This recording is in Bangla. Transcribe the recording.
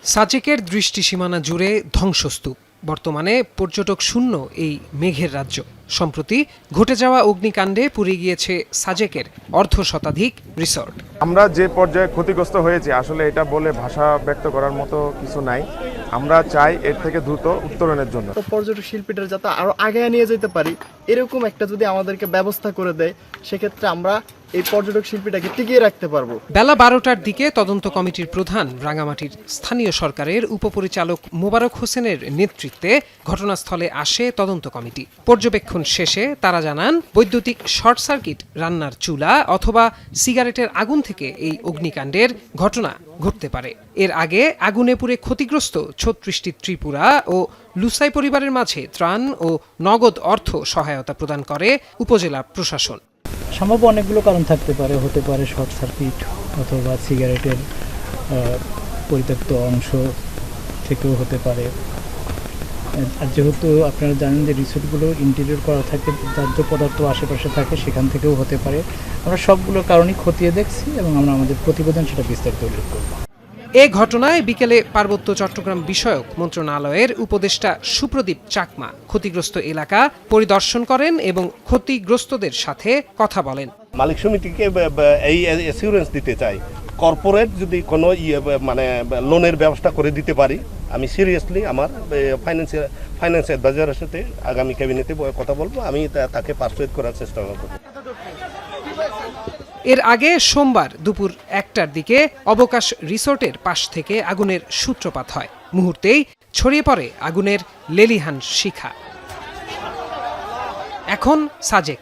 সাজেকের দৃষ্টিসীমানা জুড়ে ধ্বংসস্তূপ, বর্তমানে পর্যটক শূন্য এই মেঘের রাজ্য। সম্প্রতি ঘটে যাওয়া অগ্নিকাণ্ডে পুড়ে গিয়েছে সাজেকের অর্ধশতাধিক রিসর্ট। আমরা যে পর্যায়ে ক্ষতিগ্রস্ত হয়েছে আসলে এটা বলে ভাষা ব্যক্ত করার মতো কিছু নাই। আমরা চাই এর থেকে দ্রুত উত্তরণের জন্য। তো পর্যটক শিল্পীরা যাতে আরো আগে নিয়ে যেতে পারি এরকম একটা যদি আমাদেরকে ব্যবস্থা করে দেয়, সেক্ষেত্রে আমরা এই পর্যটক শিল্পীটাকে টিকিয়ে রাখতে পারবো। বেলা 12টার দিকে তদন্ত কমিটির প্রধান রাঙামাটির স্থানীয় সরকারের উপপরিচালক মোবারক হোসেনের নেতৃত্বে ঘটনাস্থলে আসে তদন্ত কমিটি। পর্যবেক্ষণ শেষে তারা জানান, বৈদ্যুতিক শর্ট সার্কিট, রান্নার চুলা অথবা সিগারেটের আগুন থেকে এই অগ্নিকাণ্ডের ঘটনা ঘটতে পারে। এর আগে আগুনে পুড়ে ক্ষতিগ্রস্ত 36টি ত্রিপুরা ও লুসাই পরিবারের মাঝে ত্রাণ ও নগদ অর্থ সহায়তা প্রদান করে উপজেলা প্রশাসন। সম্ভব অনেকগুলো কারণ থাকতে পারে, হতে পারে শর্ট সার্কিট অথবা সিগারেটের পরিত্যক্ত অংশ থেকেও হতে পারে। আর যেহেতু আপনারা জানেন যে রিসোর্টগুলো ইন্টেরিয়র করা থাকে, দাহ্য পদার্থ আশেপাশে থাকে, সেখান থেকেও হতে পারে। আমরা সবগুলো কারণই খতিয়ে দেখছি এবং আমরা আমাদের প্রতিবেদন সেটা বিস্তারিত উল্লেখ করব। এ ঘটনায় বিকেলে পার্বত্য চট্টগ্রাম বিষয়ক মন্ত্রণালয়ের উপদেষ্টা সুপ্রদীপ চাকমা ক্ষতিগ্রস্ত এলাকা পরিদর্শন করেন এবং ক্ষতিগ্রস্তদের সাথে কথা বলেন। মালিক সমিতিকে এই অ্যাসিউরেন্স দিতে চাই, কর্পোরেট যদি কোনো লোনের ব্যবস্থা করে দিতে পারি, আমি সিরিয়াসলি আমার ফাইন্যান্স অ্যাডভাইজারের সাথে আগামী ক্যাবিনেটে কথা বলবো। আমি তাকে পারসুয়েট করার চেষ্টা করব। এর আগে সোমবার দুপুর 1টার দিকে অবকাশ রিসোর্টের পাশ থেকে আগুনের সূত্রপাত হয়। মুহূর্তেই ছড়িয়ে পড়ে আগুনের লেলিহান শিখা। এখন সাজেক।